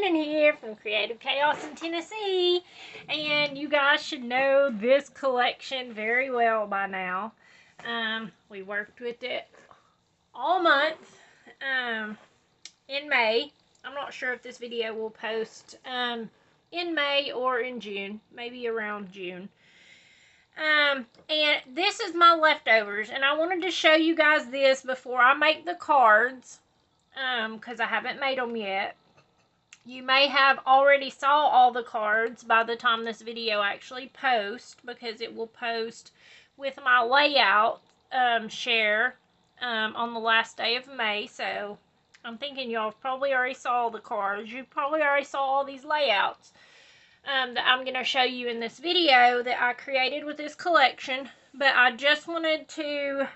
Shannon here from Creative Chaos in Tennessee, and you guys should know this collection very well by now. We worked with it all month in May. I'm not sure if this video will post in May or in June, maybe around June. And this is my leftovers, and I wanted to show you guys this before I make the cards, because I haven't made them yet. You may have already saw all the cards by the time this video actually posts, because it will post with my layout share on the last day of May. So I'm thinking y'all probably already saw the cards. You probably already saw all these layouts that I'm going to show you in this video that I created with this collection. But I just wanted to,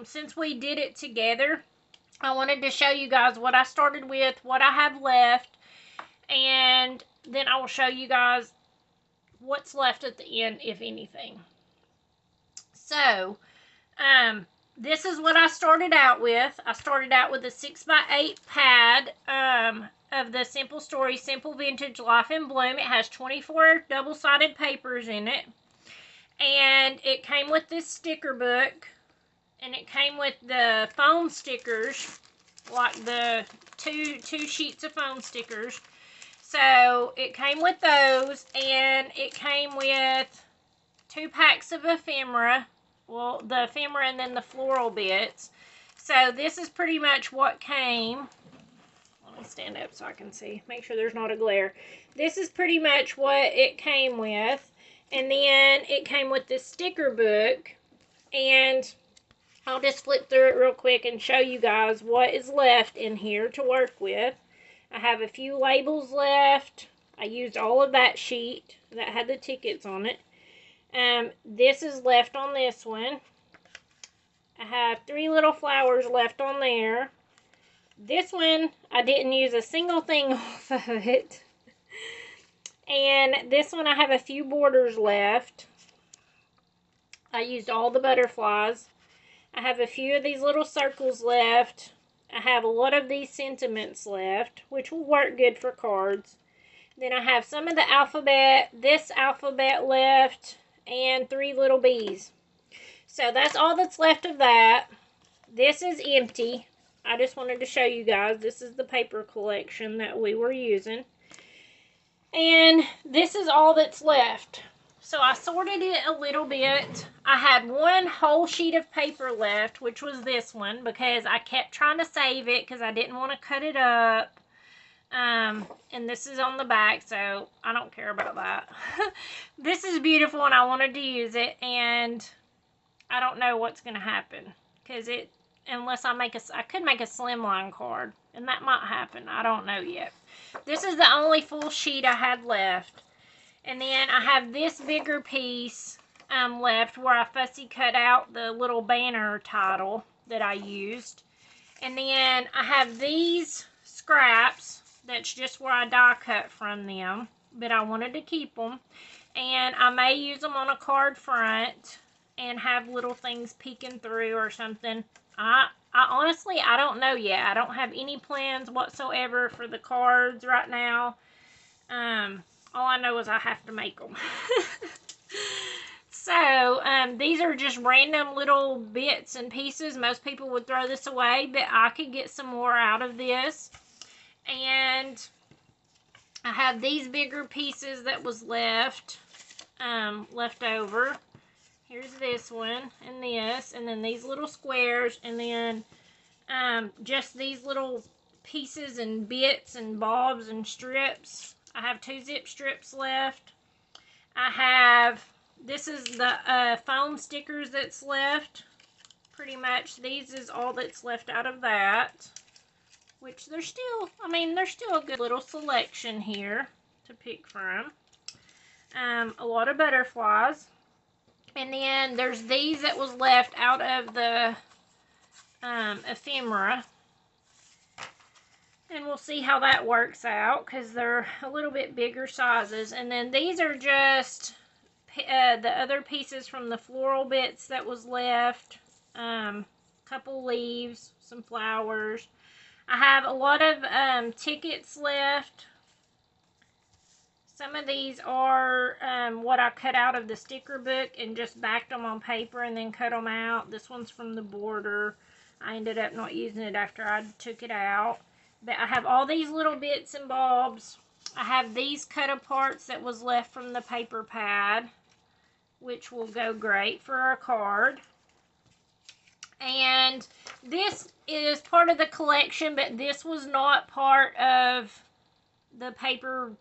since we did it together, I wanted to show you guys what I started with, what I have left, and then I will show you guys what's left at the end, if anything. So, this is what I started out with. I started out with a 6x8 pad of the Simple Stories Simple Vintage Life in Bloom. It has 24 double-sided papers in it, and it came with this sticker book. And it came with the foam stickers, like the two sheets of foam stickers. So it came with those, and it came with 2 packs of ephemera. Well, the ephemera and then the floral bits. So this is pretty much what came. Let me stand up so I can see. Make sure there's not a glare. This is pretty much what it came with. And then it came with this sticker book. And I'll just flip through it real quick and show you guys what is left in here to work with. I have a few labels left. I used all of that sheet that had the tickets on it. This is left on this one. I have 3 little flowers left on there. This one, I didn't use a single thing off of it. And this one, I have a few borders left. I used all the butterflies. I have a few of these little circles left. I have a lot of these sentiments left, which will work good for cards. Then I have some of the alphabet, this alphabet left, and 3 little bees. So that's all that's left of that. This is empty. I just wanted to show you guys. This is the paper collection that we were using. And this is all that's left. So I sorted it a little bit. I had 1 whole sheet of paper left, which was this one, because I kept trying to save it because I didn't want to cut it up. And this is on the back, so I don't care about that. This is beautiful, and I wanted to use it, and I don't know what's going to happen, because unless I could make a slimline card, and that might happen. I don't know yet. This is the only full sheet I had left. And then I have this bigger piece left where I fussy cut out the little banner title that I used. And then I have these scraps. That's just where I die cut from them. But I wanted to keep them. And I may use them on a card front and have little things peeking through or something. I honestly, I don't know yet. I don't have any plans whatsoever for the cards right now. All I know is I have to make them. So, these are just random little bits and pieces. Most people would throw this away, but I could get some more out of this. And I have these bigger pieces that was left over. Here's this one, and this, and then these little squares, and then just these little pieces and bits and bobs and strips. I have 2 zip strips left. This is the foam stickers that's left. Pretty much these is all that's left out of that. Which there's still a good little selection here to pick from. A lot of butterflies. And then there's these that was left out of the ephemera. And we'll see how that works out, because they're a little bit bigger sizes. And then these are just the other pieces from the floral bits that was left. Couple leaves, some flowers. I have a lot of tickets left. Some of these are what I cut out of the sticker book and just backed them on paper and then cut them out. This one's from the border. I ended up not using it after I took it out. But I have all these little bits and bobs. I have these cut aparts that was left from the paper pad, which will go great for our card. And this is part of the collection, but this was not part of the paper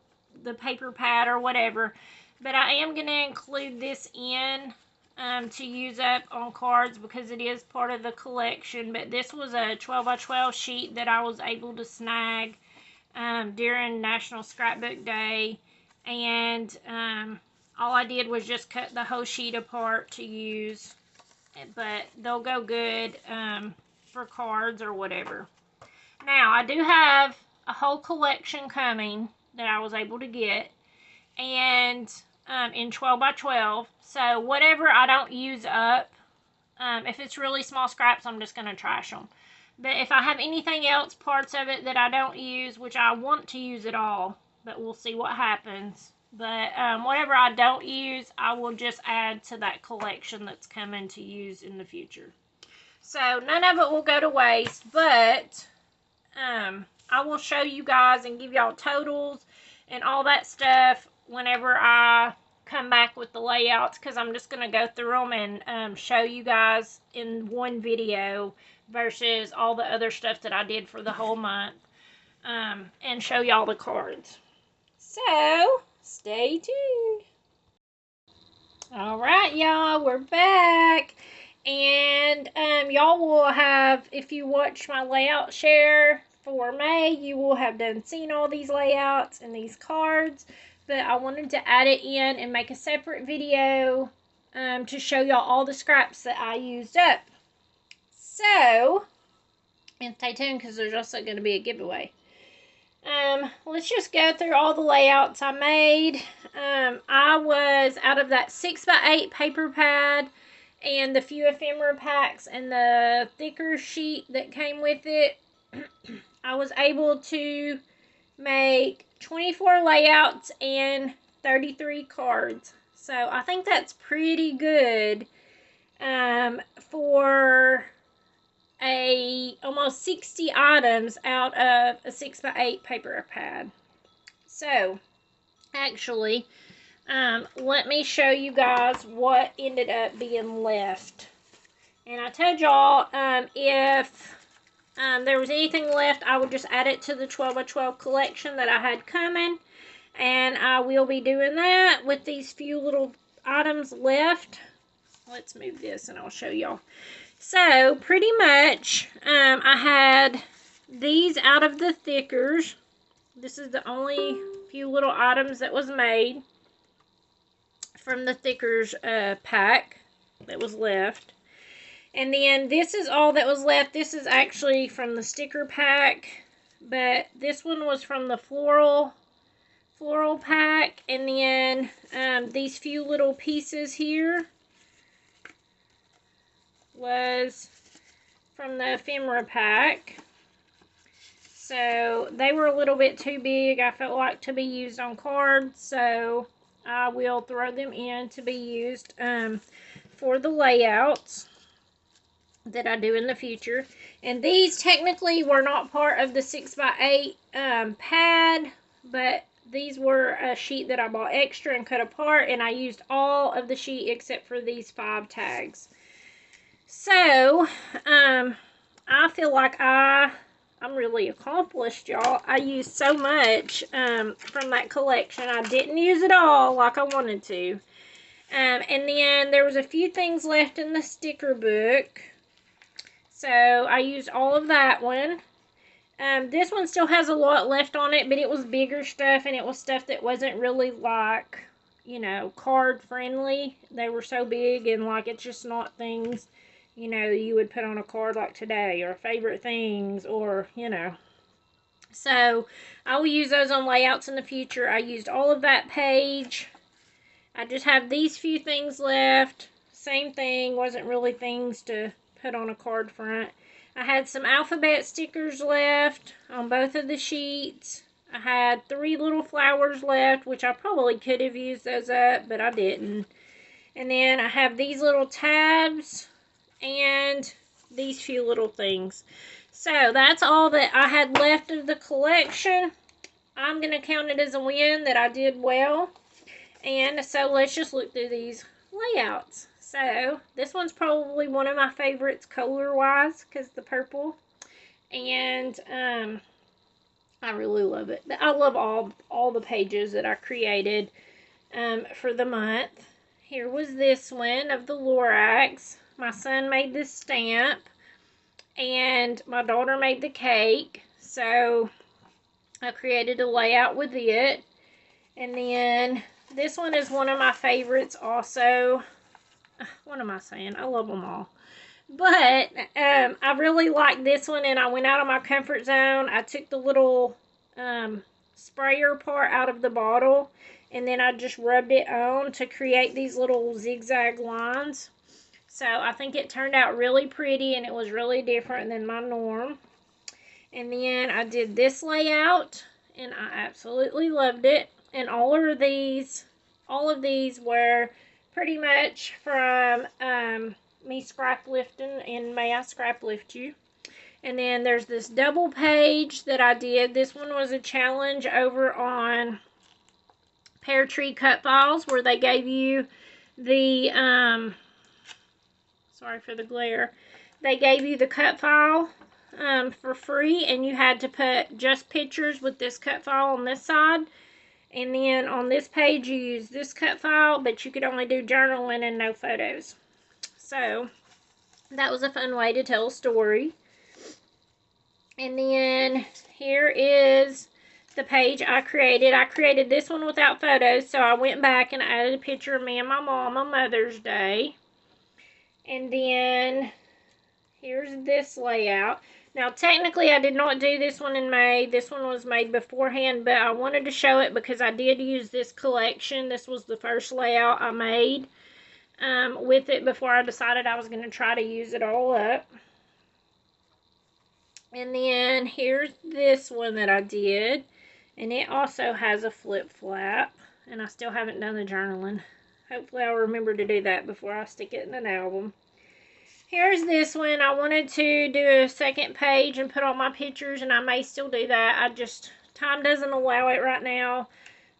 pad or whatever. But I am going to include this in to use up on cards because it is part of the collection. But this was a 12 by 12 sheet that I was able to snag during National Scrapbook Day. And all I did was just cut the whole sheet apart to use. But they'll go good for cards or whatever. Now, I do have a whole collection coming that I was able to get, and in 12 by 12. So whatever I don't use up, if it's really small scraps, I'm just going to trash them. But if I have anything else, parts of it that I don't use, which I want to use it all, but we'll see what happens. But whatever I don't use, I will just add to that collection that's coming to use in the future. So none of it will go to waste, but I will show you guys and give y'all totals and all that stuff whenever I come back with the layouts, because I'm just going to go through them and show you guys in one video versus all the other stuff that I did for the whole month, and show y'all the cards. So stay tuned. All right, y'all, we're back. And y'all will have, if you watch my layout share for May, you will have seen all these layouts and these cards. But I wanted to add it in and make a separate video to show y'all all the scraps that I used up. So, and stay tuned because there's also going to be a giveaway. Let's just go through all the layouts I made. I was out of that 6x8 paper pad and the few ephemera packs and the thicker sheet that came with it. I was able to make 24 layouts and 33 cards. So I think that's pretty good for almost 60 items out of a 6x8 paper pad. So actually, let me show you guys what ended up being left. And I told y'all if there was anything left, I would just add it to the 12 by 12 collection that I had coming. And I will be doing that with these few little items left. Let's move this and I'll show y'all. So, pretty much, I had these out of the thickers. This is the only few little items that was made from the thickers pack that was left. And then this is all that was left. This is actually from the sticker pack, but this one was from the floral pack. And then these few little pieces here was from the ephemera pack. So they were a little bit too big, I felt like, to be used on cards, so I will throw them in to be used for the layouts that I do in the future. And these technically were not part of the 6x8 pad, but these were a sheet that I bought extra and cut apart, and I used all of the sheet except for these 5 tags. So, I feel like I'm really accomplished, y'all. I used so much from that collection. I didn't use it all like I wanted to. And then there was a few things left in the sticker book. So, I used all of that one. This one still has a lot left on it, but it was bigger stuff, and it was stuff that wasn't really, like, you know, card friendly. They were so big, and, like, it's just not things, you know, you would put on a card like today, or favorite things, or, you know. So, I will use those on layouts in the future. I used all of that page. I just have these few things left. Same thing, wasn't really things to put on a card front. I had some alphabet stickers left on both of the sheets. I had 3 little flowers left, which I probably could have used those up, but I didn't. And then I have these little tabs and these few little things. So that's all that I had left of the collection. I'm going to count it as a win that I did well. And so let's just look through these layouts. So this one's probably one of my favorites color-wise because the purple. And I really love it. I love all the pages that I created for the month. Here was this one of the Lorax. My son made this stamp. And my daughter made the cake. So I created a layout with it. And then this one is one of my favorites also. What am I saying? I love them all. But I really like this one, and I went out of my comfort zone. I took the little sprayer part out of the bottle, and then I just rubbed it on to create these little zigzag lines. So I think it turned out really pretty, and it was really different than my norm. And then I did this layout, and I absolutely loved it. And all of these were pretty much from me scrap lifting in May I Scrap Lift You. And then there's this double page that I did. This one was a challenge over on Pear Tree Cut Files, where they gave you the sorry for the glare. They gave you the cut file for free, and you had to put just pictures with this cut file on this side. And then on this page, you use this cut file, but you could only do journaling and no photos. So that was a fun way to tell a story. And then here is the page I created. I created this one without photos, so I went back and added a picture of me and my mom on Mother's Day. And then here's this layout. Now, technically, I did not do this one in May. This one was made beforehand, but I wanted to show it because I did use this collection. This was the first layout I made with it before I decided I was going to try to use it all up. And then here's this one that I did. And it also has a flip flap. And I still haven't done the journaling. Hopefully I'll remember to do that before I stick it in an album. Here's this one. I wanted to do a second page and put all my pictures, and I may still do that. Time doesn't allow it right now.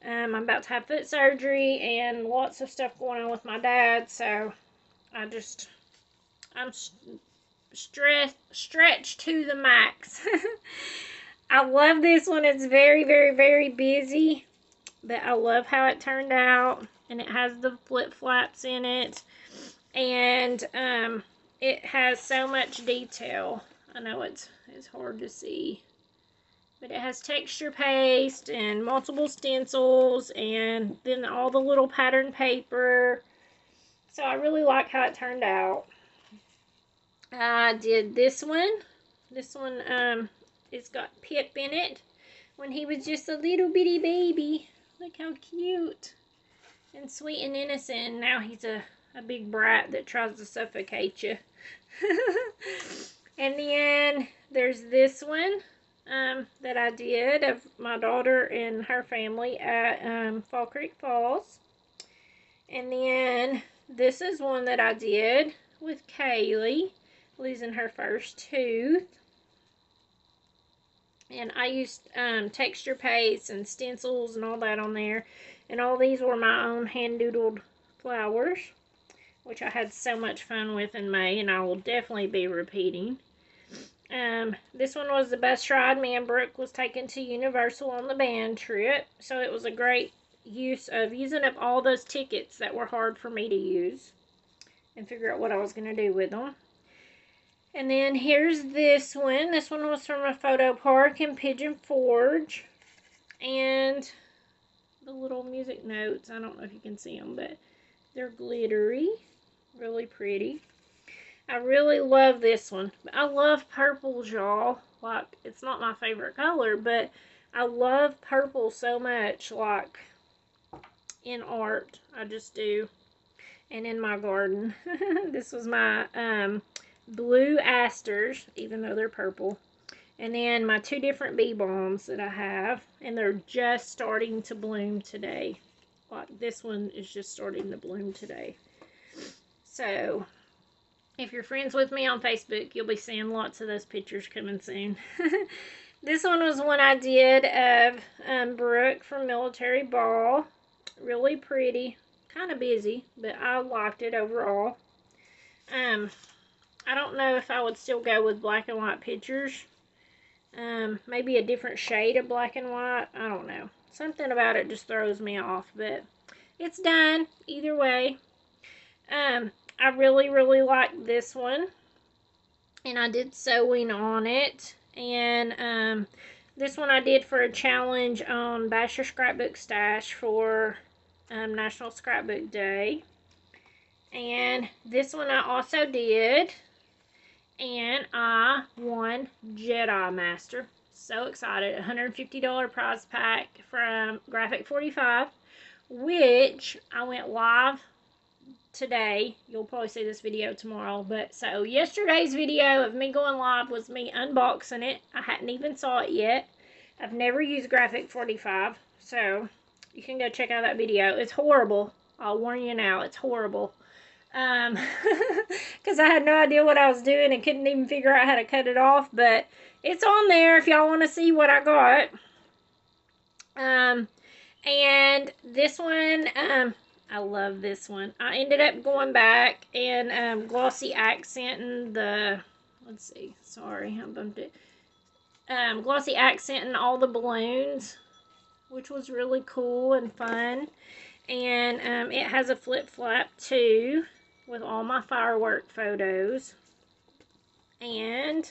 I'm about to have foot surgery and lots of stuff going on with my dad, so I'm stretched to the max. I love this one. It's very, very, very busy, but I love how it turned out, and it has the flip flaps in it, and it has so much detail. I know it's hard to see, but it has texture paste and multiple stencils, and then all the little pattern paper. So I really like how it turned out. I did this one. This one, it's got Pip in it when he was just a little bitty baby. Look how cute and sweet and innocent. And now he's a big brat that tries to suffocate you. And then there's this one that I did of my daughter and her family at Fall Creek Falls. And then this is one that I did with Kaylee losing her first tooth. And I used texture paste and stencils and all that on there. And all these were my own hand-doodled flowers, which I had so much fun with in May, and I will definitely be repeating. This one was the bus ride. Me and Brooke was taken to Universal on the band trip, so it was a great use of using up all those tickets that were hard for me to use and figure out what I was going to do with them. And then here's this one. This one was from a photo park in Pigeon Forge. And the little music notes, I don't know if you can see them, but they're glittery. Really pretty. I really love this one. I love purples, y'all. Like, it's not my favorite color, but I love purple so much, like, in art. I just do. And in my garden. This was my blue asters, even though they're purple. And then my 2 different bee balms that I have. And they're just starting to bloom today. Like this one is just starting to bloom today. So, if you're friends with me on Facebook, you'll be seeing lots of those pictures coming soon. This one was one I did of Brooke from Military Ball. Really pretty. Kind of busy, but I liked it overall. I don't know if I would still go with black and white pictures. Maybe a different shade of black and white. I don't know. Something about it just throws me off, but it's done either way. I really, really like this one. And I did sewing on it. And this one I did for a challenge on Bash Your Scrapbook Stash for National Scrapbook Day. And this one I also did. And I won Jedi Master. So excited. $150 prize pack from Graphic 45. Which I went live today. You'll probably see this video tomorrow. But so yesterday's video of me going live was me unboxing it. I hadn't even saw it yet. I've never used Graphic 45. So you can go check out that video. It's horrible. I'll warn you now. It's horrible. Because I had no idea what I was doing and couldn't even figure out how to cut it off. But it's on there if y'all want to see what I got. And this one, I love this one. I ended up going back and glossy accenting the, let's see, sorry, I bumped it. Glossy accenting all the balloons, which was really cool and fun. And it has a flip flap too, with all my firework photos. And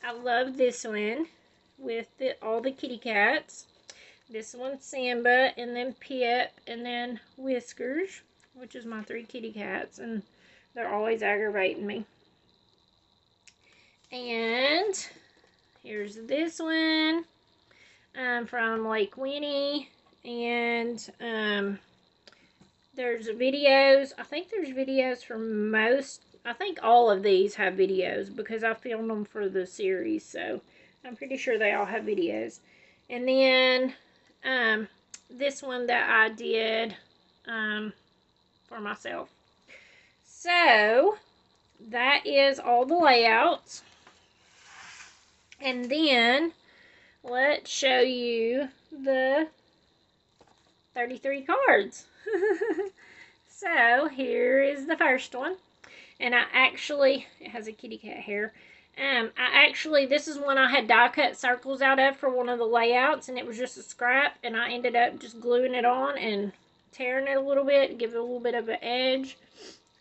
I love this one with all the kitty cats. This one's Simba, and then Pip, and then Whiskers, which is my 3 kitty cats, and they're always aggravating me. And here's this one from Lake Winnie, and there's videos. I think there's videos for most. I think all of these have videos because I filmed them for the series, so I'm pretty sure they all have videos. And then this one that I did for myself. So that is all the layouts. And then let's show you the 33 cards. So here is the first one. And it has a kitty cat hair. This is one I had die cut circles out of for one of the layouts, and it was just a scrap, and I ended up just gluing it on and tearing it a little bit, give it a little bit of an edge,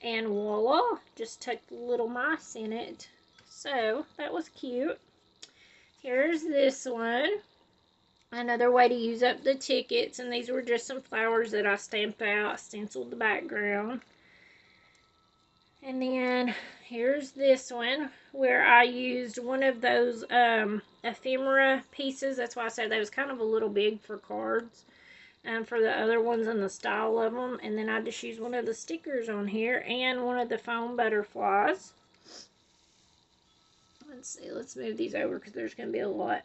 and voila, just tuck little mice in it. So that was cute. Here's this one. Another way to use up the tickets, and these were just some flowers that I stamped out, stenciled the background. And then here's this one where I used one of those ephemera pieces. That's why I said that was kind of a little big for cards. For the other ones and the style of them. And then I just used one of the stickers on here and one of the foam butterflies. Let's see, let's move these over because there's going to be a lot.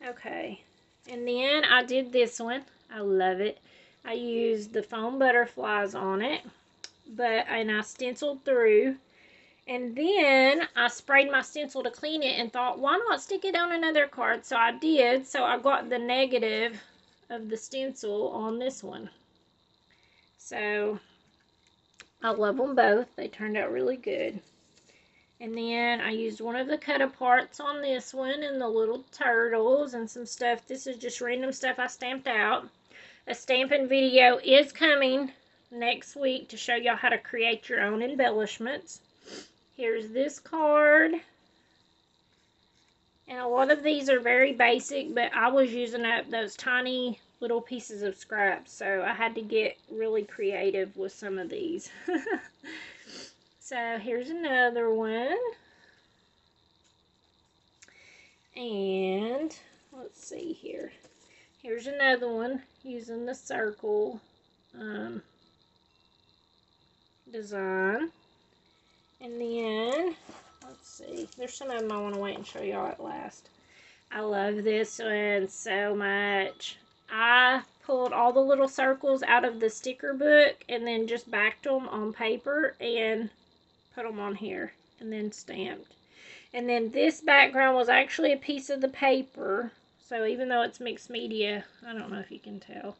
Okay, and then I did this one. I love it. I used the foam butterflies on it. And I stenciled through, and then I sprayed my stencil to clean it and thought, why not stick it on another card? So I did. So I got the negative of the stencil on this one. So I love them both. They turned out really good. And then I used one of the cut aparts on this one and the little turtles and some stuff. This is just random stuff I stamped out. A stamping video is coming next week to show y'all how to create your own embellishments. Here's this card. And a lot of these are very basic, but I was using up those tiny little pieces of scraps, so I had to get really creative with some of these. So here's another one. And let's see here. Here's another one using the circle design. And then, let's see. There's some of them I want to wait and show y'all at last. I love this one so much. I pulled all the little circles out of the sticker book and then just backed them on paper and put them on here and then stamped. And then this background was actually a piece of the paper. So even though it's mixed media, I don't know if you can tell.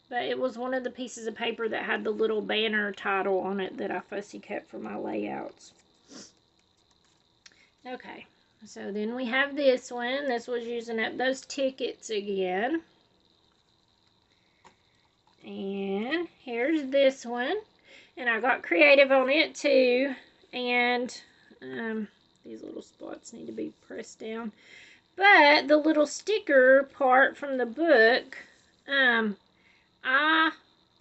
But it was one of the pieces of paper that had the little banner title on it that I fussy cut for my layouts. Okay, so then we have this one. This was using up those tickets again. And here's this one. And I got creative on it too. And these little spots need to be pressed down. But the little sticker part from the book, I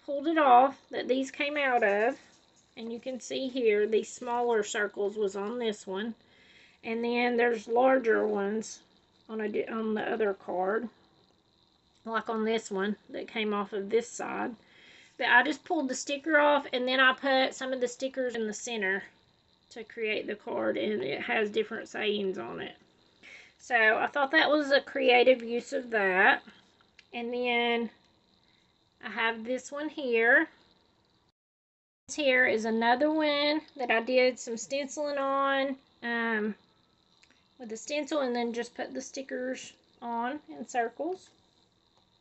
pulled it off that these came out of. And you can see here, these smaller circles was on this one. And then there's larger ones on the other card. Like on this one that came off of this side. But I just pulled the sticker off and then I put some of the stickers in the center to create the card, and it has different sayings on it. So I thought that was a creative use of that. And then I have this one here. This here is another one that I did some stenciling on with the stencil, and then just put the stickers on in circles,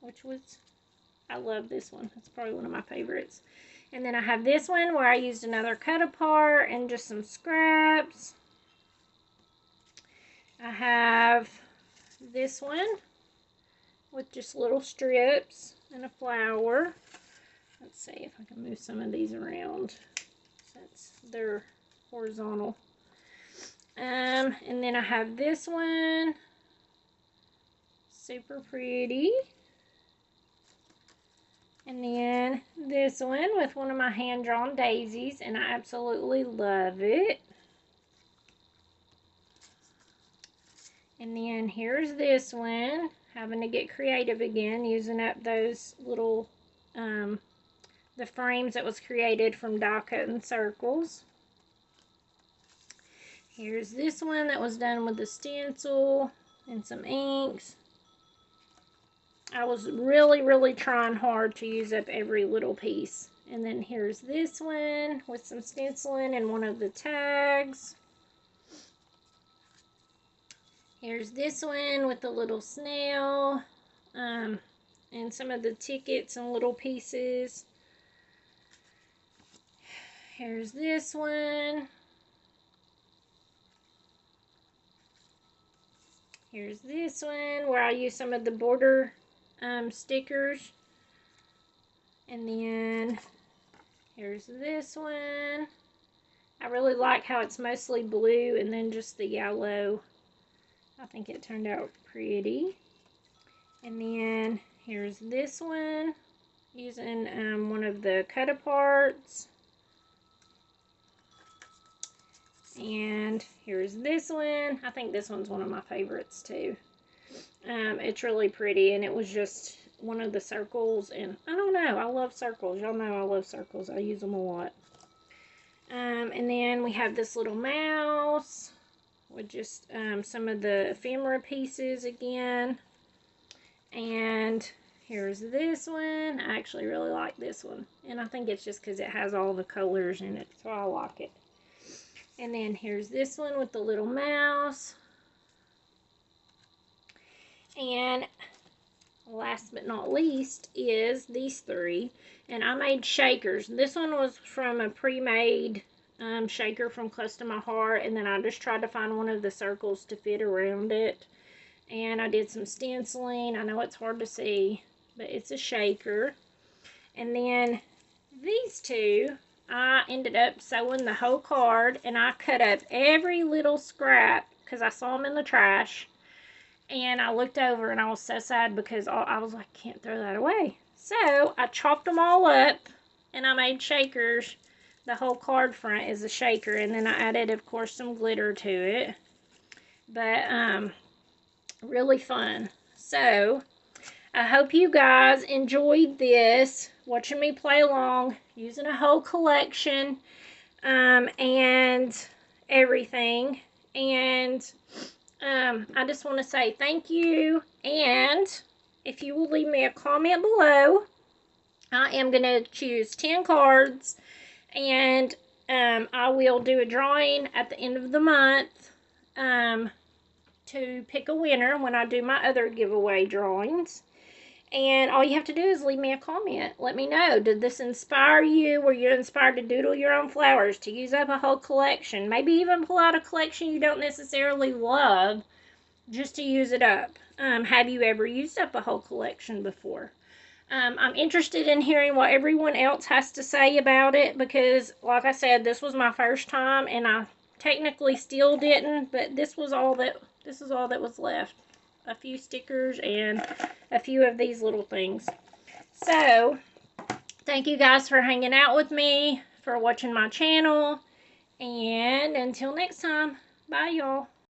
which was, I love this one. It's probably one of my favorites. And then I have this one where I used another cut apart and just some scraps. I have this one with just little strips and a flower. Let's see if I can move some of these around since they're horizontal. And then I have this one, super pretty. And then this one with one of my hand-drawn daisies, and I absolutely love it. And then here's this one, having to get creative again, using up those little, the frames that was created from die cutting circles. Here's this one that was done with the stencil and some inks. I was really trying hard to use up every little piece. And then here's this one with some stenciling and one of the tags. Here's this one with the little snail and some of the tickets and little pieces. Here's this one. Here's this one where I use some of the border stickers. And then here's this one. I really like how it's mostly blue and then just the yellow. I think it turned out pretty. And then here's this one using one of the cut aparts. And here's this one. I think this one's one of my favorites too. It's really pretty, and it was just one of the circles, and I don't know, I love circles. Y'all know I love circles. I use them a lot. And then we have this little mouse with just some of the ephemera pieces again. And here's this one. I actually really like this one, and I think it's just because it has all the colors in it, so I like it. And then here's this one with the little mouse. And last but not least is these three. And I made shakers. This one was from a pre-made shaker from Close to My Heart. And then I just tried to find one of the circles to fit around it. And I did some stenciling. I know it's hard to see, but it's a shaker. And then these two, I ended up sewing the whole card. And I cut up every little scrap because I saw them in the trash. And I looked over and I was so sad because I was like, can't throw that away. So I chopped them all up and I made shakers. The whole card front is a shaker. And then I added, of course, some glitter to it. But really fun. So I hope you guys enjoyed this, watching me play along, using a whole collection and everything. And I just want to say thank you. And if you will leave me a comment below, I am going to choose 10 cards. And I will do a drawing at the end of the month to pick a winner when I do my other giveaway drawings. And all you have to do is leave me a comment. Let me know, did this inspire you? Were you inspired to doodle your own flowers, to use up a whole collection? Maybe even pull out a collection you don't necessarily love just to use it up. Have you ever used up a whole collection before? I'm interested in hearing what everyone else has to say about it because, like I said, this was my first time and I technically still didn't, but this is all that was left. A few stickers and a few of these little things. So, thank you guys for hanging out with me, for watching my channel, and until next time, bye y'all.